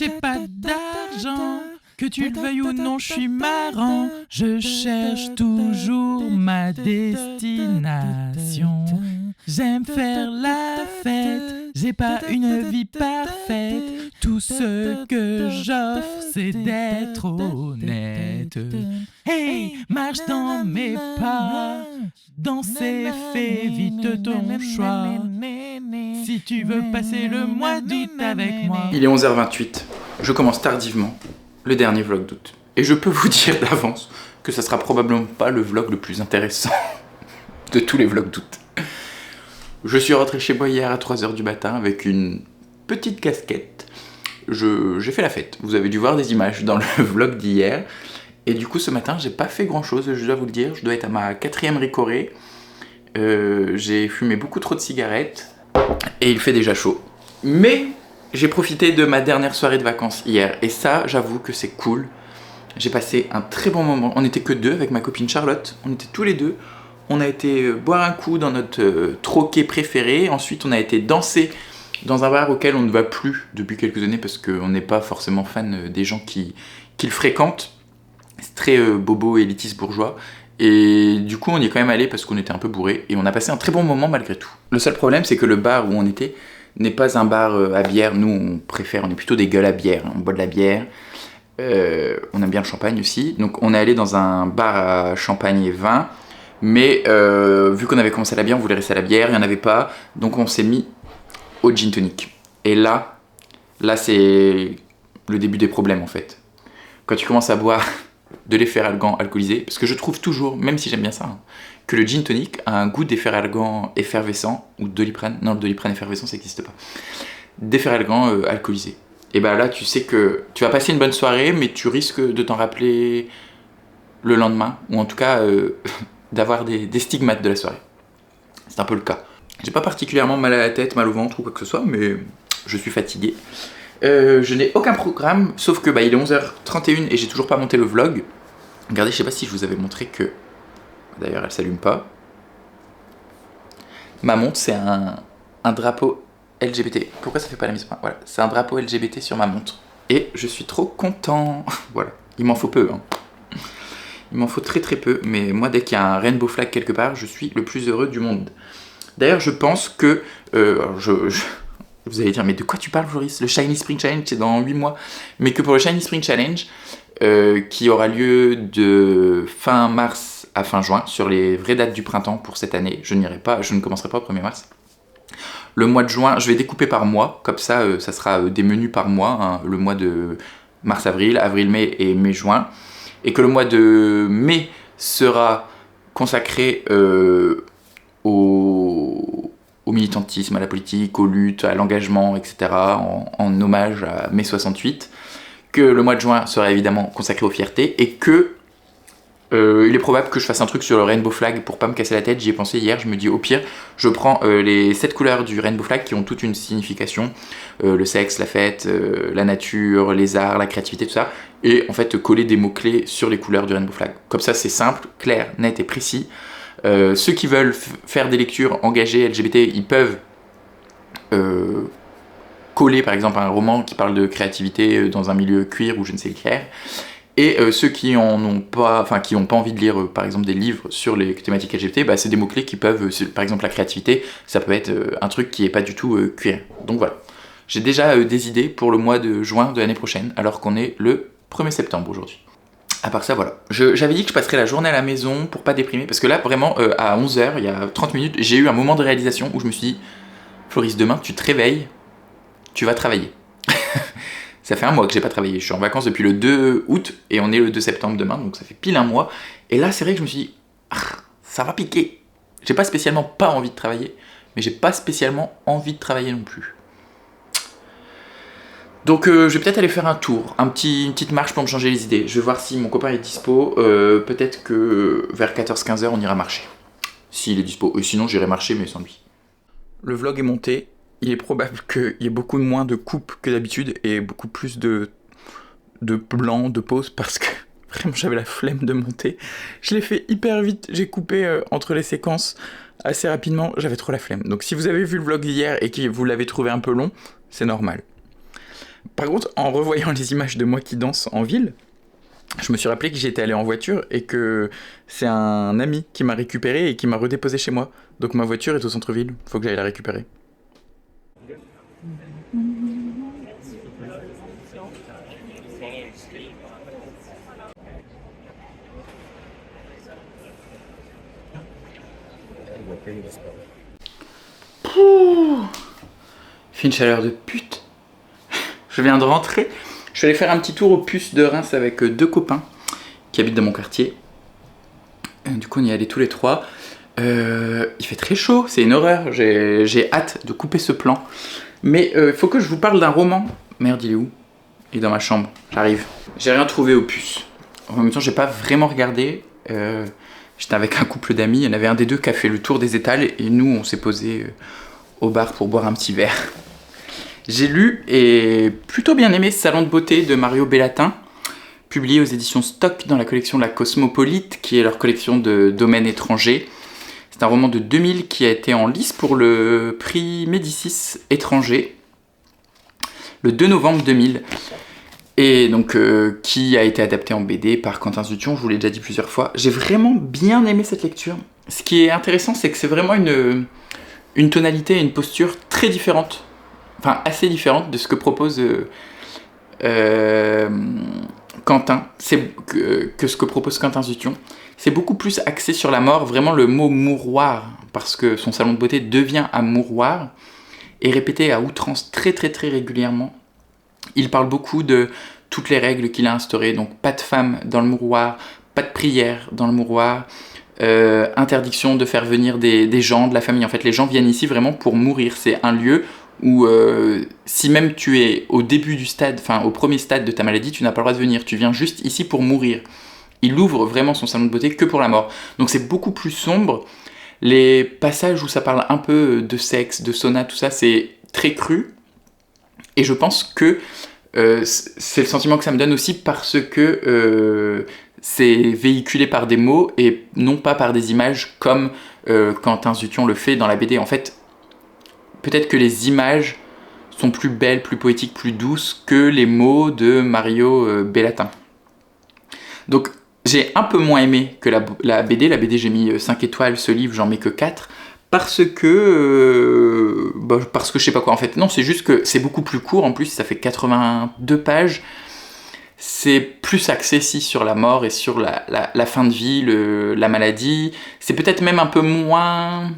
j'ai pas d'argent. Que tu le veuilles ou non, je suis marrant. Je cherche toujours ma destination. J'aime faire la fête, j'ai pas une vie parfaite. Tout ce que j'offre, c'est d'être honnête. Hey, marche dans mes pas, danser, fais vite ton choix. Si tu veux passer le mois d'août avec moi. Il est 11h28, je commence tardivement le dernier vlog d'août. Et je peux vous dire d'avance que ça sera probablement pas le vlog le plus intéressant de tous les vlogs d'août. Je suis rentré chez moi hier à 3h du matin avec une petite casquette. J'ai fait la fête. Vous avez dû voir des images dans le vlog d'hier. Et du coup ce matin j'ai pas fait grand chose, je dois vous le dire. Je dois être à ma 4e ricorée. J'ai fumé beaucoup trop de cigarettes. Et il fait déjà chaud. Mais j'ai profité de ma dernière soirée de vacances hier. Et ça, j'avoue que c'est cool. J'ai passé un très bon moment. On n'était que deux avec ma copine Charlotte. On était tous les deux. On a été boire un coup dans notre troquet préféré. Ensuite, on a été danser dans un bar auquel on ne va plus depuis quelques années parce qu'on n'est pas forcément fan des gens qui le fréquentent. C'est très bobo, élitiste, bourgeois. Et du coup, on y est quand même allé parce qu'on était un peu bourrés. Et on a passé un très bon moment malgré tout. Le seul problème, c'est que le bar où on était n'est pas un bar à bière. Nous, on est plutôt des gueules à bière. On boit de la bière. On aime bien le champagne aussi. Donc, on est allé dans un bar à champagne et vin. Mais vu qu'on avait commencé à la bière, on voulait rester à la bière. Il n'y en avait pas. Donc, on s'est mis au gin tonic. Et là, c'est le début des problèmes en fait. Quand tu commences à boire de l'efferalgan alcoolisé, parce que je trouve toujours, même si j'aime bien ça, que le gin tonic a un goût d'efferalgan effervescent, ou de Doliprane, non, le Doliprane effervescent ça n'existe pas, d'efferalgan alcoolisé. Et bah là tu sais que tu vas passer une bonne soirée, mais tu risques de t'en rappeler le lendemain, ou en tout cas d'avoir des stigmates de la soirée. C'est un peu le cas. J'ai pas particulièrement mal à la tête, mal au ventre ou quoi que ce soit, mais je suis fatigué. Je n'ai aucun programme, sauf que il est 11h31 et j'ai toujours pas monté le vlog. Regardez, je sais pas si je vous avais montré que... D'ailleurs, elle s'allume pas. Ma montre, c'est un drapeau LGBT. Pourquoi ça fait pas la mise au point ? Voilà, c'est un drapeau LGBT sur ma montre. Et je suis trop content. Voilà, il m'en faut peu. Hein. Il m'en faut très très peu, mais moi, dès qu'il y a un rainbow flag quelque part, je suis le plus heureux du monde. D'ailleurs, je pense que... Vous allez dire, mais de quoi tu parles, Floris ? Le Shiny Spring Challenge, c'est dans 8 mois. Mais que pour le Shiny Spring Challenge, qui aura lieu de fin mars à fin juin, sur les vraies dates du printemps pour cette année, je ne commencerai pas au 1er mars. Le mois de juin, je vais découper par mois, comme ça, ça sera des menus par mois, hein, le mois de mars-avril, avril-mai et mai-juin. Et que le mois de mai sera consacré au militantisme, à la politique, aux luttes, à l'engagement, etc., en hommage à mai 68, que le mois de juin sera évidemment consacré aux fiertés, et que il est probable que je fasse un truc sur le rainbow flag pour pas me casser la tête. J'y ai pensé hier, je me dis au pire, je prends les 7 couleurs du rainbow flag qui ont toute une signification, le sexe, la fête, la nature, les arts, la créativité, tout ça, et en fait coller des mots-clés sur les couleurs du rainbow flag. Comme ça c'est simple, clair, net et précis. Ceux qui veulent faire des lectures engagées LGBT, ils peuvent coller par exemple un roman qui parle de créativité dans un milieu queer ou je ne sais lequel. Et ceux qui n'ont pas envie de lire par exemple des livres sur les thématiques LGBT, c'est des mots-clés qui peuvent, par exemple la créativité, ça peut être un truc qui n'est pas du tout queer. Donc voilà, j'ai déjà des idées pour le mois de juin de l'année prochaine, alors qu'on est le 1er septembre aujourd'hui. À part ça, voilà. J'avais dit que je passerais la journée à la maison pour pas déprimer, parce que là, vraiment, à 11h, il y a 30 minutes, j'ai eu un moment de réalisation où je me suis dit, Floris, demain, tu te réveilles, tu vas travailler. Ça fait un mois que j'ai pas travaillé, je suis en vacances depuis le 2 août, et on est le 2 septembre demain, donc ça fait pile un mois. Et là, c'est vrai que je me suis dit, ça va piquer. J'ai pas spécialement pas envie de travailler, mais j'ai pas spécialement envie de travailler non plus. Donc je vais peut-être aller faire un tour, une petite marche pour me changer les idées. Je vais voir si mon copain est dispo, peut-être que vers 14-15h on ira marcher. S'il est dispo, sinon j'irai marcher mais sans lui. Le vlog est monté, il est probable qu'il y ait beaucoup moins de coupes que d'habitude et beaucoup plus de plans, de pauses parce que vraiment j'avais la flemme de monter. Je l'ai fait hyper vite, j'ai coupé entre les séquences assez rapidement, j'avais trop la flemme. Donc si vous avez vu le vlog d'hier et que vous l'avez trouvé un peu long, c'est normal. Par contre, en revoyant les images de moi qui danse en ville, je me suis rappelé que j'étais allé en voiture et que c'est un ami qui m'a récupéré et qui m'a redéposé chez moi. Donc ma voiture est au centre-ville, faut que j'aille la récupérer. Pouh, il fait une chaleur de pute. Je viens de rentrer. Je suis allé faire un petit tour au puce de Reims avec 2 copains qui habitent dans mon quartier. Du coup, on y est allés tous les 3. Il fait très chaud, c'est une horreur. J'ai hâte de couper ce plan. Mais il faut que je vous parle d'un roman. Merde, il est où? Il est dans ma chambre. J'arrive. J'ai rien trouvé au puce. En même temps, j'ai pas vraiment regardé. J'étais avec un couple d'amis. Il y en avait un des deux qui a fait le tour des étals. Et nous, on s'est posé au bar pour boire un petit verre. J'ai lu et plutôt bien aimé Salon de beauté de Mario Bellatin, publié aux éditions Stock dans la collection La Cosmopolite, qui est leur collection de domaines étrangers. C'est un roman de 2000 qui a été en lice pour le prix Médicis étranger, le 2 novembre 2000. Et donc, qui a été adapté en BD par Quentin Zution, je vous l'ai déjà dit plusieurs fois. J'ai vraiment bien aimé cette lecture. Ce qui est intéressant, c'est que c'est vraiment une tonalité et une posture très différente. Enfin, assez différente de ce que propose Quentin, que ce que propose Quentin Zution. C'est beaucoup plus axé sur la mort, vraiment le mot mouroir, parce que son salon de beauté devient un mouroir, et répété à outrance très très très régulièrement. Il parle beaucoup de toutes les règles qu'il a instaurées, donc pas de femme dans le mouroir, pas de prière dans le mouroir, interdiction de faire venir des gens de la famille. En fait, les gens viennent ici vraiment pour mourir. C'est un lieu où si même tu es au début du stade, enfin au premier stade de ta maladie, tu n'as pas le droit de venir, tu viens juste ici pour mourir. Il ouvre vraiment son salon de beauté que pour la mort. Donc c'est beaucoup plus sombre. Les passages où ça parle un peu de sexe, de sauna, tout ça, c'est très cru. Et je pense que c'est le sentiment que ça me donne aussi parce que c'est véhiculé par des mots et non pas par des images comme Quentin Zution le fait dans la BD. En fait, peut-être que les images sont plus belles, plus poétiques, plus douces que les mots de Mario Bellatin. Donc j'ai un peu moins aimé que la BD. La BD, j'ai mis 5 étoiles, ce livre, j'en mets que 4. Parce que je sais pas quoi en fait. Non, c'est juste que c'est beaucoup plus court, en plus ça fait 82 pages. C'est plus axé sur la mort et sur la fin de vie, la maladie. C'est peut-être même un peu moins...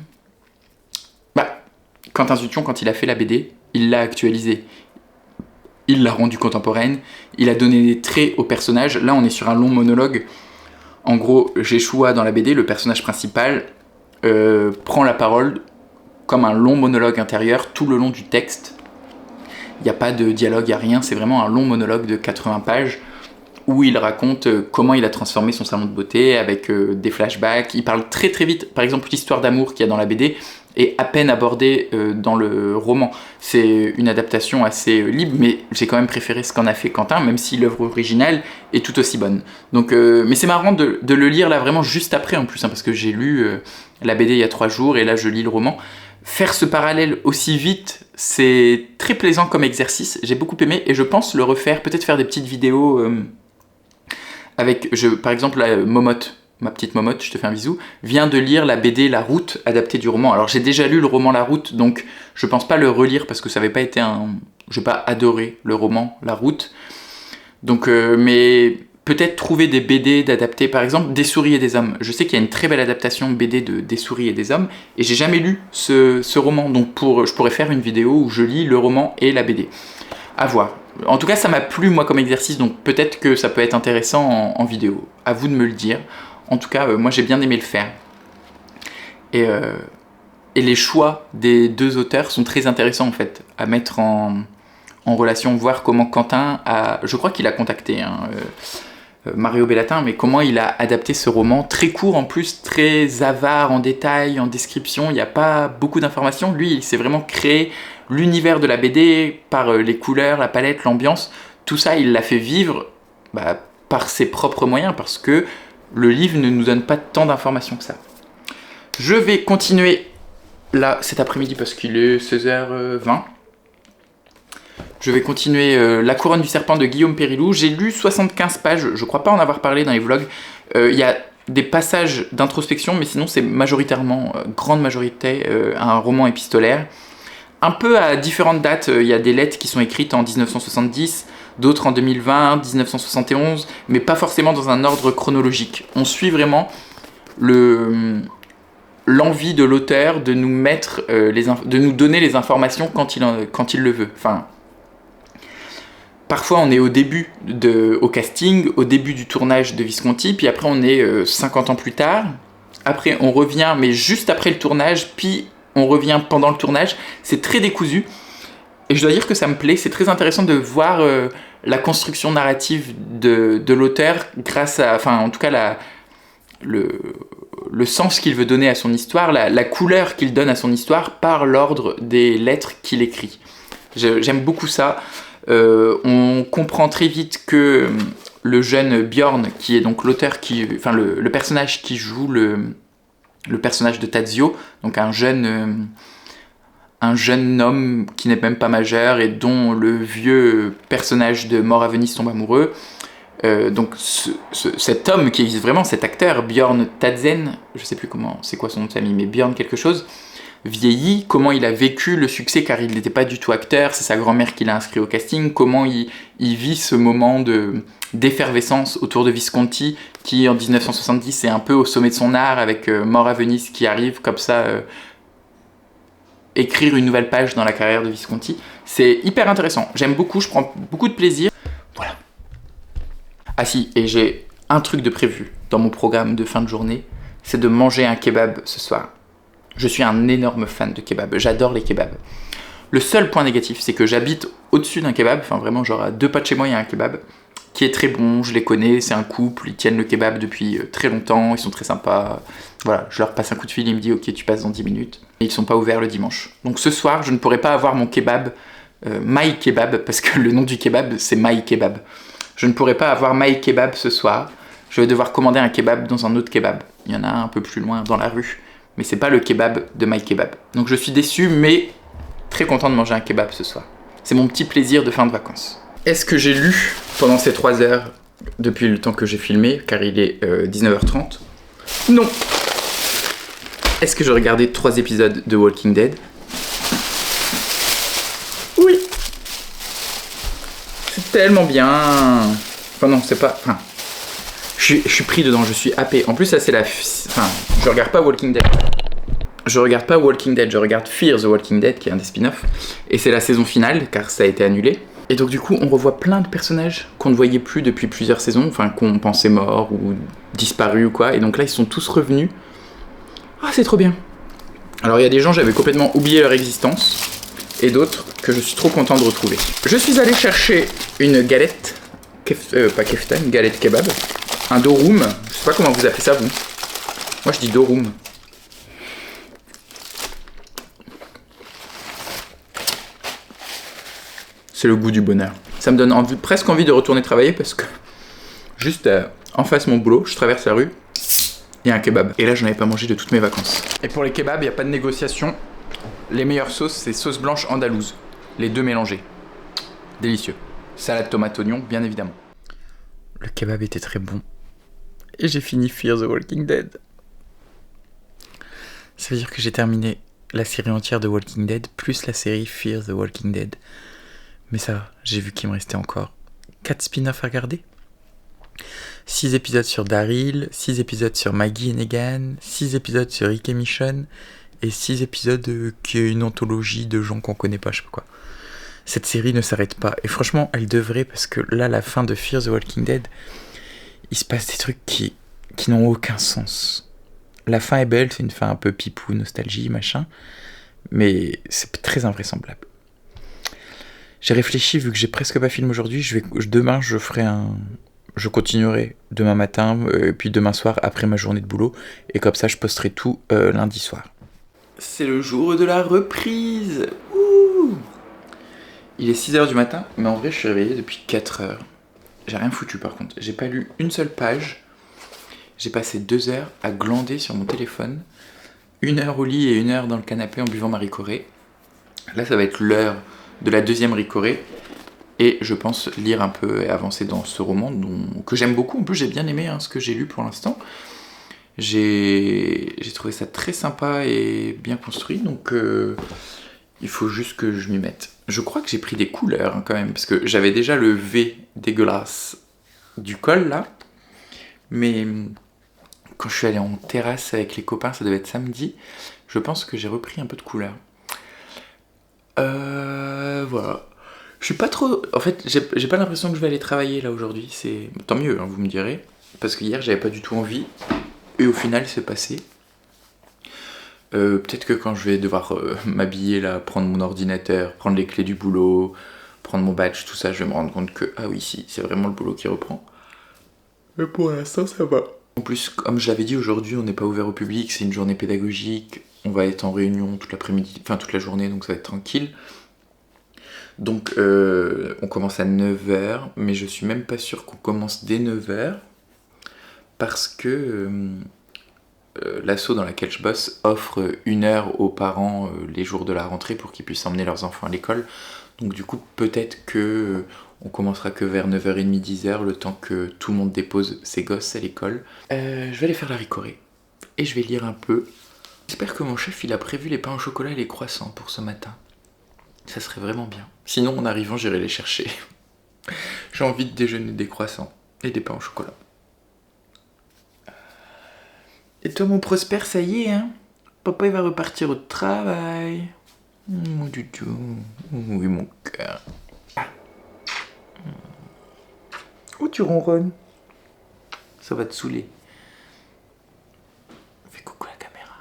Quentin Zution, quand il a fait la BD, il l'a actualisée. Il l'a rendue contemporaine, il a donné des traits au personnage. Là, on est sur un long monologue. En gros, Jeshua, dans la BD, le personnage principal, prend la parole comme un long monologue intérieur tout le long du texte. Il n'y a pas de dialogue, il n'y a rien, c'est vraiment un long monologue de 80 pages où il raconte comment il a transformé son salon de beauté avec des flashbacks. Il parle très très vite. Par exemple, l'histoire d'amour qu'il y a dans la BD est à peine abordée dans le roman. C'est une adaptation assez libre, mais j'ai quand même préféré ce qu'en a fait Quentin, même si l'œuvre originale est tout aussi bonne. Donc, mais c'est marrant de le lire là vraiment juste après en plus, hein, parce que j'ai lu la BD il y a 3 jours et là je lis le roman. Faire ce parallèle aussi vite, c'est très plaisant comme exercice, j'ai beaucoup aimé et je pense le refaire, peut-être faire des petites vidéos avec, par exemple, Momotte, ma petite Momotte, je te fais un bisou, vient de lire la BD La Route, adaptée du roman. Alors j'ai déjà lu le roman La Route, donc je pense pas le relire parce que ça avait pas été j'ai pas adoré le roman La Route. Donc, mais peut-être trouver des BD d'adapter, par exemple, Des souris et des hommes. Je sais qu'il y a une très belle adaptation BD de Des souris et des hommes, et j'ai jamais lu ce roman, donc je pourrais faire une vidéo où je lis le roman et la BD. À voir. En tout cas, ça m'a plu, moi, comme exercice, donc peut-être que ça peut être intéressant en vidéo. À vous de me le dire. En tout cas, moi, j'ai bien aimé le faire. Et les choix des 2 auteurs sont très intéressants, en fait, à mettre en relation, voir comment Quentin a... Je crois qu'il a contacté Mario Bellatin, mais comment il a adapté ce roman, très court en plus, très avare en détails, en description, il n'y a pas beaucoup d'informations. Lui, il s'est vraiment créé l'univers de la BD par les couleurs, la palette, l'ambiance. Tout ça, il l'a fait vivre par ses propres moyens, parce que le livre ne nous donne pas tant d'informations que ça. Je vais continuer là cet après-midi parce qu'il est 16h20. Je vais continuer La couronne du serpent de Guillaume Périlloux. J'ai lu 75 pages, je crois pas en avoir parlé dans les vlogs. Il y a des passages d'introspection, mais sinon c'est majoritairement, grande majorité, un roman épistolaire. Un peu à différentes dates, il y a des lettres qui sont écrites en 1970, d'autres en 2020, 1971, mais pas forcément dans un ordre chronologique. On suit vraiment l'envie de l'auteur de nous mettre, de nous donner les informations quand il le veut. Enfin, parfois on est au début, au casting, au début du tournage de Visconti, puis après on est 50 ans plus tard. Après on revient, mais juste après le tournage, puis on revient pendant le tournage. C'est très décousu. Et je dois dire que ça me plaît. C'est très intéressant de voir la construction narrative de l'auteur grâce à... Enfin, en tout cas, le sens qu'il veut donner à son histoire, la couleur qu'il donne à son histoire par l'ordre des lettres qu'il écrit. J'aime beaucoup ça. On comprend très vite que le jeune Bjorn, qui est donc l'auteur enfin le personnage qui joue le personnage de Tadzio, donc un jeune homme qui n'est même pas majeur et dont le vieux personnage de Mort à Venise tombe amoureux. Donc cet homme qui existe vraiment, cet acteur, Bjorn Tadzien, je sais plus c'est quoi son nom de famille, mais Bjorn quelque chose, vieillit, comment il a vécu le succès, car il n'était pas du tout acteur, c'est sa grand-mère qui l'a inscrit au casting, comment il vit ce moment d'effervescence autour de Visconti, qui en 1970 est un peu au sommet de son art, avec Mort à Venise qui arrive comme ça, écrire une nouvelle page dans la carrière de Visconti. C'est hyper intéressant, j'aime beaucoup, je prends beaucoup de plaisir. Voilà. Ah si, et j'ai un truc de prévu dans mon programme de fin de journée, c'est de manger un kebab ce soir. Je suis un énorme fan de kebab, j'adore les kebabs. Le seul point négatif, c'est que j'habite au-dessus d'un kebab, enfin vraiment genre à 2 pas de chez moi il y a un kebab, qui est très bon, je les connais, c'est un couple, ils tiennent le kebab depuis très longtemps, ils sont très sympas. Voilà, je leur passe un coup de fil, ils me disent ok tu passes dans 10 minutes. Et ils sont pas ouverts le dimanche. Donc ce soir, je ne pourrai pas avoir mon kebab, My Kebab, parce que le nom du kebab c'est My Kebab. Je ne pourrai pas avoir My Kebab ce soir, je vais devoir commander un kebab dans un autre kebab. Il y en a un peu plus loin dans la rue. Mais c'est pas le kebab de My Kebab. Donc je suis déçu, mais très content de manger un kebab ce soir. C'est mon petit plaisir de fin de vacances. Est-ce que j'ai lu pendant ces 3 heures, depuis le temps que j'ai filmé, car il est 19h30 ? Non. Est-ce que j'ai regardé 3 épisodes de Walking Dead ? Oui. C'est tellement bien. Enfin non, c'est pas... Enfin, je suis pris dedans, je suis happé. En plus, ça c'est Enfin, je regarde pas Walking Dead. Je regarde Fear the Walking Dead, qui est un des spin-offs. Et c'est la saison finale, car ça a été annulé. Et donc du coup, on revoit plein de personnages qu'on ne voyait plus depuis plusieurs saisons, enfin qu'on pensait morts ou disparus ou quoi. Et donc là, ils sont tous revenus. Ah, c'est trop bien. Alors il y a des gens, j'avais complètement oublié leur existence. Et d'autres que je suis trop content de retrouver. Je suis allé chercher une galette, pas kefta, une galette kebab. Un dorum, je sais pas comment vous appelez ça vous. Moi je dis dorum. C'est le goût du bonheur. Ça me donne presque envie de retourner travailler parce que juste en face de mon boulot, je traverse la rue, il y a un kebab. Et là j'en avais pas mangé de toutes mes vacances. Et pour les kebabs, il n'y a pas de négociation. Les meilleures sauces, c'est sauce blanche andalouse. Les deux mélangés. Délicieux. Salade tomate oignon, bien évidemment. Le kebab était très bon. Et j'ai fini Fear the Walking Dead. Ça veut dire que j'ai terminé la série entière de Walking Dead, plus la série Fear the Walking Dead. Mais ça va, j'ai vu qu'il me restait encore 4 spin-offs à regarder. 6 épisodes sur Daryl, 6 épisodes sur Maggie et Negan, 6 épisodes sur Rick et Michonne, et 6 épisodes qui est une anthologie de gens qu'on connaît pas, je sais pas quoi. Cette série ne s'arrête pas, et franchement, elle devrait, parce que là, la fin de Fear the Walking Dead, il se passe des trucs qui n'ont aucun sens. La fin est belle, c'est une fin un peu pipou, nostalgie, machin, mais c'est très invraisemblable. J'ai réfléchi, vu que j'ai presque pas filmé aujourd'hui, demain je continuerai demain matin, puis demain soir après ma journée de boulot, et comme ça je posterai tout lundi soir. C'est le jour de la reprise. Ouh. Il est 6h du matin, mais en vrai je suis réveillé depuis 4h. J'ai rien foutu par contre, j'ai pas lu une seule page. J'ai passé 2 heures à glander sur mon téléphone, 1 heure au lit et 1 heure dans le canapé en buvant ma Ricoré. Là ça va être l'heure de la deuxième Ricoré. Et je pense lire un peu et avancer dans ce roman que j'aime beaucoup. En plus, j'ai bien aimé ce que j'ai lu pour l'instant. J'ai trouvé ça très sympa et bien construit, donc il faut juste que je m'y mette. Je crois que j'ai pris des couleurs quand même, parce que j'avais déjà le V dégueulasse du col là, mais quand je suis allé en terrasse avec les copains, ça devait être samedi, je pense que j'ai repris un peu de couleurs. Voilà. Je suis pas trop... En fait, j'ai pas l'impression que je vais aller travailler là aujourd'hui, c'est... Tant mieux, vous me direz, parce que hier j'avais pas du tout envie, et au final c'est passé. Peut-être que quand je vais devoir m'habiller là, prendre mon ordinateur, prendre les clés du boulot, prendre mon badge, tout ça, je vais me rendre compte que, ah oui, si, c'est vraiment le boulot qui reprend. Mais pour l'instant, ça va. En plus, comme je l'avais dit, aujourd'hui, on n'est pas ouvert au public, c'est une journée pédagogique, on va être en réunion toute l'après-midi, enfin toute la journée, donc ça va être tranquille. Donc, on commence à 9h, mais je suis même pas sûr qu'on commence dès 9h, parce que... l'asso dans laquelle je bosse offre 1 heure aux parents les jours de la rentrée pour qu'ils puissent emmener leurs enfants à l'école. Donc du coup, peut-être que on commencera que vers 9h30, 10h, le temps que tout le monde dépose ses gosses à l'école. Je vais aller faire la ricorée et je vais lire un peu. J'espère que mon chef il a prévu les pains au chocolat et les croissants pour ce matin. Ça serait vraiment bien. Sinon, en arrivant, j'irai les chercher. J'ai envie de déjeuner des croissants et des pains au chocolat. Et toi, mon Prosper, ça y est, hein? Papa, il va repartir au travail. Mon doudou. Oui, mon cœur. Oh, tu ronronnes. Ça va te saouler. Fais coucou à la caméra.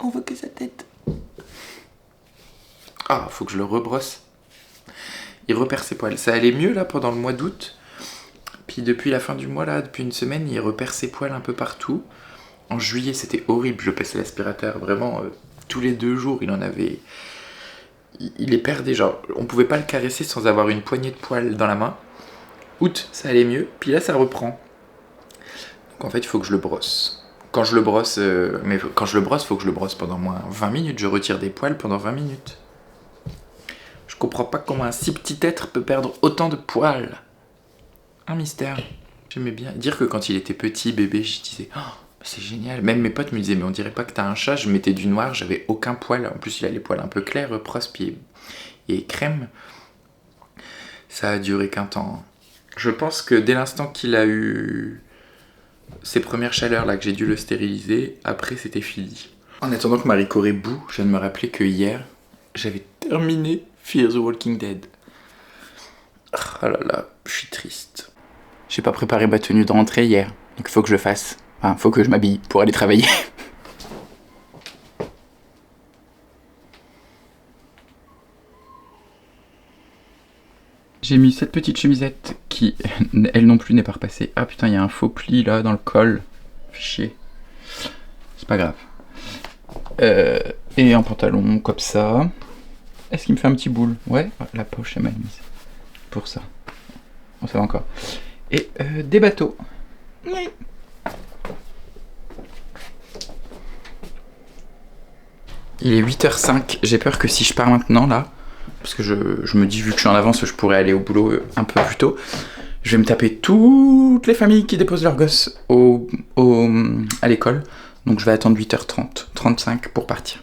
On voit que sa tête. Ah, faut que je le rebrosse. Il repère ses poils. Ça allait mieux, là, pendant le mois d'août. Puis depuis la fin du mois, là, depuis une semaine, il repère ses poils un peu partout. En juillet, c'était horrible, je passais l'aspirateur, vraiment, tous les 2 jours, il en avait... Il les perdait, genre, on pouvait pas le caresser sans avoir une poignée de poils dans la main. Août, ça allait mieux, puis là, ça reprend. Donc en fait, il faut que je le brosse. Quand je le brosse, faut que je le brosse pendant moins 20 minutes, je retire des poils pendant 20 minutes. Je comprends pas comment un si petit être peut perdre autant de poils. Un mystère. J'aimais bien dire que quand il était petit, bébé, je disais... Oh, c'est génial. Même mes potes me disaient, mais on dirait pas que t'as un chat. Je mettais du noir, j'avais aucun poil. En plus, il a les poils un peu clairs, prospe et crème. Ça a duré qu'un temps. Je pense que dès l'instant qu'il a eu ces premières chaleurs là, que j'ai dû le stériliser, après c'était fini. En attendant que Marie Corée boue, je viens de me rappeler que hier, j'avais terminé Fear the Walking Dead. Oh là là, je suis triste. J'ai pas préparé ma tenue de rentrée hier, donc il faut que je le fasse. Enfin, faut que je m'habille pour aller travailler. J'ai mis cette petite chemisette qui, elle non plus, n'est pas repassée. Ah putain, il y a un faux pli là dans le col. Fait chier. C'est pas grave. Et un pantalon comme ça. Est-ce qu'il me fait un petit boule? Ouais, la poche est mal mise. Pour ça. Bon, ça va encore. Et des bateaux. Il est 8h05, j'ai peur que si je pars maintenant là, parce que je me dis vu que je suis en avance, je pourrais aller au boulot un peu plus tôt, je vais me taper toutes les familles qui déposent leurs gosses à l'école, donc je vais attendre 8h30, 35 pour partir.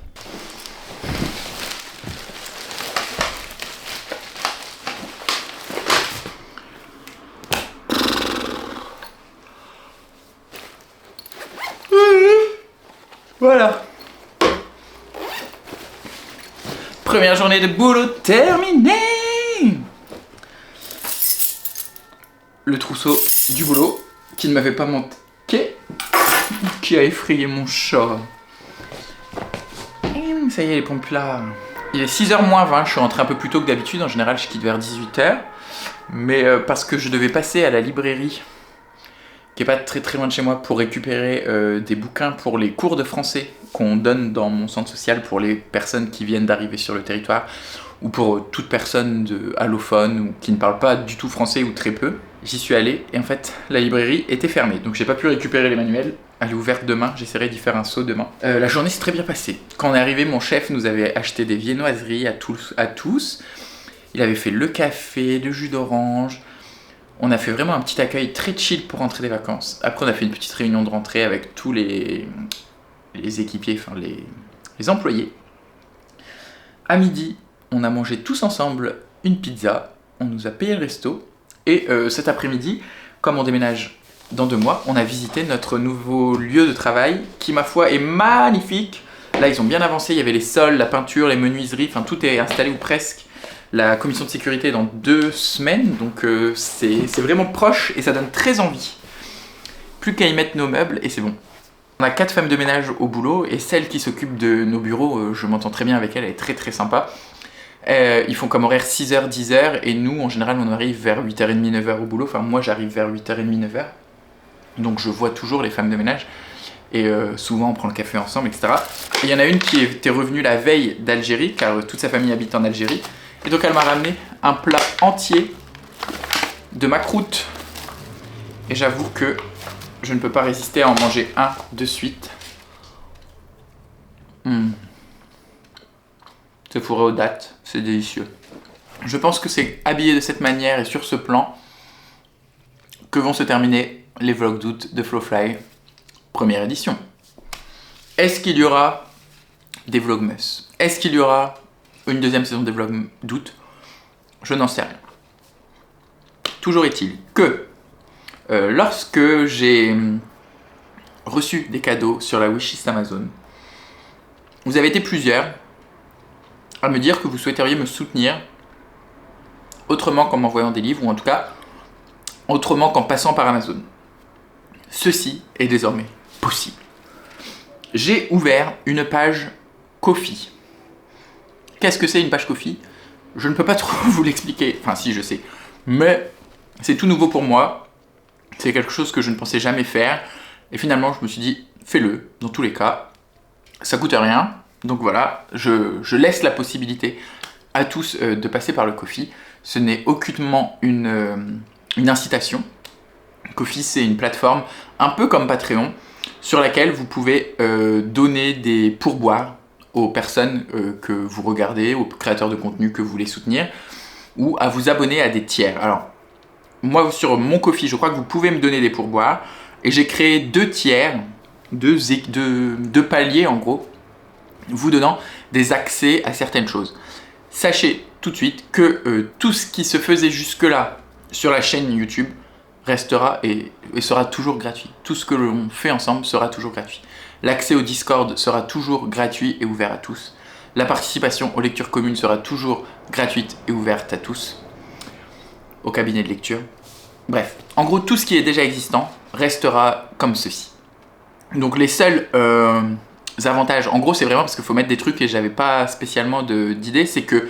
Voilà. Première journée de boulot terminée. Le trousseau du boulot qui ne m'avait pas manqué, qui a effrayé mon chat. Ça y est, les pompes là. Il est 6h moins 20, je suis rentré un peu plus tôt que d'habitude, en général je quitte vers 18h. Mais parce que je devais passer à la librairie, qui est pas très très loin de chez moi, pour récupérer des bouquins pour les cours de français qu'on donne dans mon centre social pour les personnes qui viennent d'arriver sur le territoire, ou pour toute personne allophone ou qui ne parle pas du tout français ou très peu. J'y suis allé et en fait la librairie était fermée, donc j'ai pas pu récupérer les manuels. Elle est ouverte demain, j'essaierai d'y faire un saut demain. La journée s'est très bien passée. Quand on est arrivé, mon chef nous avait acheté des viennoiseries à tous. Il avait fait le café, le jus d'orange. On a fait vraiment un petit accueil très chill pour rentrer des vacances. Après, on a fait une petite réunion de rentrée avec tous les équipiers, enfin les employés. À midi, on a mangé tous ensemble une pizza. On nous a payé le resto. Et cet après-midi, comme on déménage dans 2 mois, on a visité notre nouveau lieu de travail qui, ma foi, est magnifique. Là, ils ont bien avancé. Il y avait les sols, la peinture, les menuiseries. Enfin, tout est installé ou presque. La commission de sécurité est dans 2 semaines, donc c'est vraiment proche et ça donne très envie. Plus qu'à y mettre nos meubles et c'est bon. On a 4 femmes de ménage au boulot et celle qui s'occupe de nos bureaux, je m'entends très bien avec elle, elle est très très sympa. Ils font comme horaire 6h, 10h et nous en général on arrive vers 8h30, 9h au boulot. Enfin moi j'arrive vers 8h30, 9h. Donc je vois toujours les femmes de ménage et souvent on prend le café ensemble, etc. Et il y en a une qui était revenue la veille d'Algérie car toute sa famille habite en Algérie. Et donc elle m'a ramené un plat entier de macroute. Et j'avoue que je ne peux pas résister à en manger un de suite. C'est fourré aux dattes, c'est délicieux. Je pense que c'est habillé de cette manière et sur ce plan que vont se terminer les vlogs d'août de Flowfly, première édition. Est-ce qu'il y aura des vlogmas? Est-ce qu'il y aura une deuxième saison des vlogs d'août? Je n'en sais rien. Toujours est-il que lorsque j'ai reçu des cadeaux sur la wishlist Amazon, vous avez été plusieurs à me dire que vous souhaiteriez me soutenir autrement qu'en m'envoyant des livres, ou en tout cas autrement qu'en passant par Amazon. Ceci est désormais possible. J'ai ouvert une page Ko-fi. Qu'est-ce que c'est une page Ko-fi? Je ne peux pas trop vous l'expliquer, enfin si je sais, mais c'est tout nouveau pour moi, c'est quelque chose que je ne pensais jamais faire, et finalement je me suis dit, fais-le, dans tous les cas, ça coûte rien, donc voilà, je laisse la possibilité à tous de passer par le Ko-fi, ce n'est aucunement une incitation. Ko-fi c'est une plateforme un peu comme Patreon, sur laquelle vous pouvez donner des pourboires aux personnes que vous regardez, aux créateurs de contenu que vous voulez soutenir, ou à vous abonner à des tiers. Alors, moi sur mon Ko-fi, je crois que vous pouvez me donner des pourboires, et j'ai créé 2 tiers, 2 paliers en gros, vous donnant des accès à certaines choses. Sachez tout de suite que tout ce qui se faisait jusque-là sur la chaîne YouTube restera et sera toujours gratuit. Tout ce que l'on fait ensemble sera toujours gratuit. L'accès au Discord sera toujours gratuit et ouvert à tous. La participation aux lectures communes sera toujours gratuite et ouverte à tous. Au cabinet de lecture. Bref, en gros, tout ce qui est déjà existant restera comme ceci. Donc les seuls avantages, en gros, c'est vraiment parce qu'il faut mettre des trucs et j'avais pas spécialement d'idée, c'est que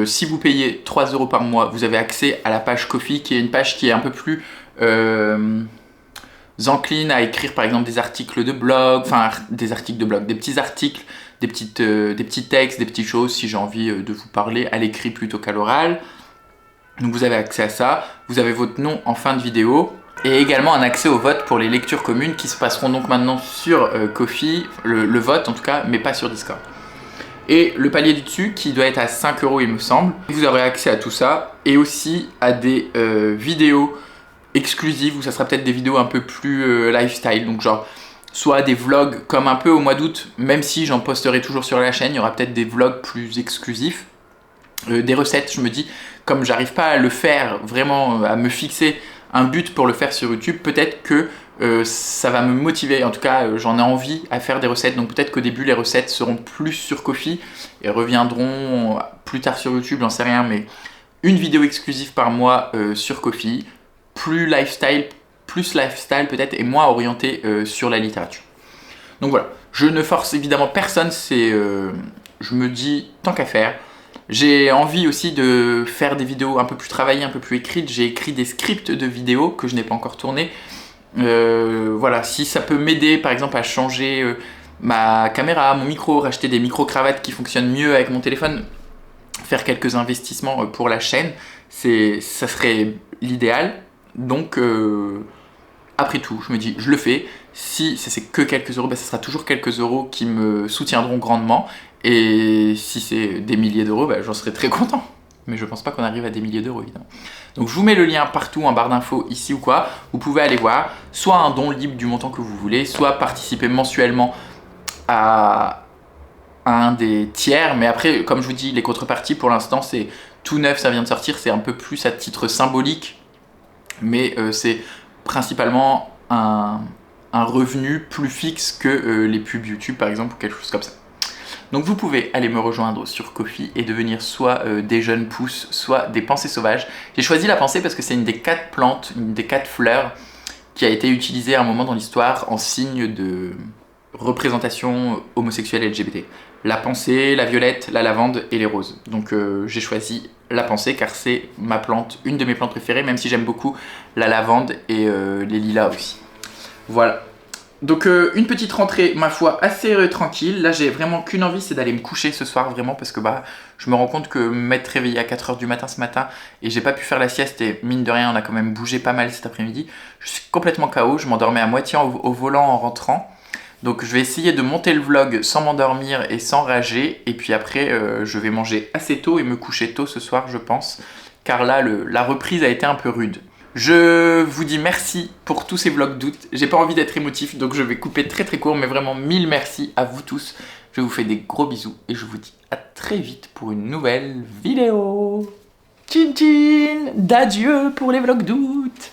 si vous payez 3 € par mois, vous avez accès à la page Ko-fi, qui est une page qui est un peu plus encline à écrire par exemple des articles de blog, enfin des articles de blog, des petits articles, des petits textes, des petites choses si j'ai envie de vous parler à l'écrit plutôt qu'à l'oral. Donc vous avez accès à ça, vous avez votre nom en fin de vidéo et également un accès au vote pour les lectures communes qui se passeront donc maintenant sur Ko-fi, le vote en tout cas, mais pas sur Discord. Et le palier du dessus qui doit être à 5 € il me semble, vous aurez accès à tout ça et aussi à des vidéos exclusives où ça sera peut-être des vidéos un peu plus lifestyle, donc genre soit des vlogs comme un peu au mois d'août, même si j'en posterai toujours sur la chaîne, il y aura peut-être des vlogs plus exclusifs, des recettes, je me dis, comme j'arrive pas à le faire vraiment, à me fixer un but pour le faire sur YouTube, peut-être que ça va me motiver, en tout cas j'en ai envie à faire des recettes, donc peut-être qu'au début les recettes seront plus sur Ko-fi et reviendront plus tard sur YouTube, j'en sais rien, mais une vidéo exclusive par mois sur Ko-fi, plus lifestyle peut-être, et moins orienté sur la littérature. Donc voilà, je ne force évidemment personne, je me dis tant qu'à faire. J'ai envie aussi de faire des vidéos un peu plus travaillées, un peu plus écrites. J'ai écrit des scripts de vidéos que je n'ai pas encore tournés. Voilà, si ça peut m'aider par exemple à changer ma caméra, mon micro, racheter des micro-cravates qui fonctionnent mieux avec mon téléphone, faire quelques investissements pour la chaîne, ça serait l'idéal. Donc après tout, je me dis, je le fais. Si c'est que quelques euros, ce sera toujours quelques euros qui me soutiendront grandement. Et si c'est des milliers d'euros, j'en serai très content. mais je pense pas qu'on arrive à des milliers d'euros évidemment. Donc je vous mets le lien partout en barre d'infos ici ou quoi, vous pouvez aller voir, soit un don libre du montant que vous voulez, soit participer mensuellement à un des tiers, mais après comme je vous dis les contreparties pour l'instant c'est tout neuf, ça vient de sortir, c'est un peu plus à titre symbolique, mais c'est principalement un revenu plus fixe que les pubs YouTube par exemple ou quelque chose comme ça. Donc vous pouvez aller me rejoindre sur Ko-fi et devenir soit des jeunes pousses, soit des pensées sauvages. J'ai choisi la pensée parce que c'est une des 4 plantes, une des 4 fleurs qui a été utilisée à un moment dans l'histoire en signe de représentation homosexuelle et LGBT. La pensée, la violette, la lavande et les roses. Donc j'ai choisi la pensée car c'est ma plante, une de mes plantes préférées, même si j'aime beaucoup la lavande et les lilas aussi. Voilà. Donc une petite rentrée, ma foi, assez tranquille. Là j'ai vraiment qu'une envie, c'est d'aller me coucher ce soir vraiment parce que je me rends compte que m'être réveillé à 4h du matin ce matin et j'ai pas pu faire la sieste et mine de rien on a quand même bougé pas mal cet après-midi. Je suis complètement KO, je m'endormais à moitié au volant en rentrant. Donc je vais essayer de monter le vlog sans m'endormir et sans rager et puis après je vais manger assez tôt et me coucher tôt ce soir je pense car là la reprise a été un peu rude. Je vous dis merci pour tous ces vlogs d'août. J'ai pas envie d'être émotif donc je vais couper très court mais vraiment 1000 merci à vous tous. Je vous fais des gros bisous et je vous dis à très vite pour une nouvelle vidéo. Tchin tchin, d'adieu pour les vlogs d'août.